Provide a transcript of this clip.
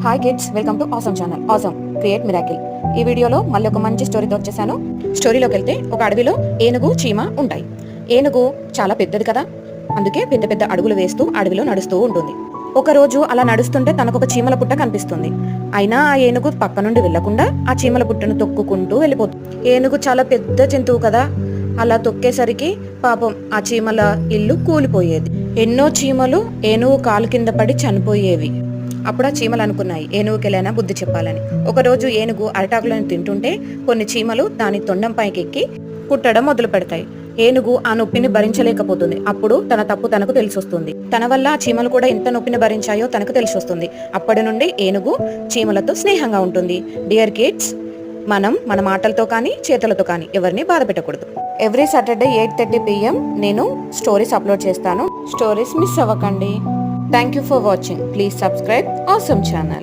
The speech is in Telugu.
Hi kids, welcome to awesome channel awesome create miracle. ఈ వీడియోలో మళ్ళీ ఒక మంచి స్టోరీతో వచ్చేసాను. స్టోరీలోకి వెళ్తే ఒక అడవిలో ఏనుగు చీమ ఉంటాయి. ఏనుగు చాలా పెద్దది కదా, అందుకే పెద్ద పెద్ద అడుగులు వేస్తూ అడవిలో నడుస్తూ ఉంటుంది. ఒక రోజు అలా నడుస్తుంటే తనకు ఒక చీమల పుట్ట కనిపిస్తుంది. అయినా ఆ ఏనుగు పక్క నుండి వెళ్లకుండా ఆ చీమల పుట్టను తొక్కుకుంటూ వెళ్ళిపోతుంది. ఏనుగు చాలా పెద్ద జంతువు కదా, అలా తొక్కేసరికి పాపం ఆ చీమల ఇల్లు కూలిపోయేది. ఎన్నో చీమలు ఏనుగు కాలు కింద పడి చనిపోయేవి. అప్పుడు ఆ చీమలు అనుకున్నాయి ఏనుగుకెళ్ళైనా బుద్ధి చెప్పాలని. ఒకరోజు ఏనుగు అరటాకులను తింటుంటే కొన్ని చీమలు దాని తొండం పైకి ఎక్కి కుట్టడం మొదలు పెడతాయి. ఏనుగు ఆ నొప్పిని భరించలేకపోతుంది. అప్పుడు తన తప్పు తనకు తెలిసొస్తుంది. తన వల్ల ఆ చీమలు కూడా ఎంత నొప్పిని భరించాయో తనకు తెలిసొస్తుంది. అప్పటి నుండి ఏనుగు చీమలతో స్నేహంగా ఉంటుంది. డియర్ కిడ్స్, మనం మన మాటలతో కానీ చేతులతో కానీ ఎవరిని బాధ పెట్టకూడదు. ఎవ్రీ సాటర్డే 8:30 PM నేను స్టోరీస్ అప్లోడ్ చేస్తాను. స్టోరీస్ మిస్ అవ్వకండి. Thank you for watching. Please subscribe Awesome channel.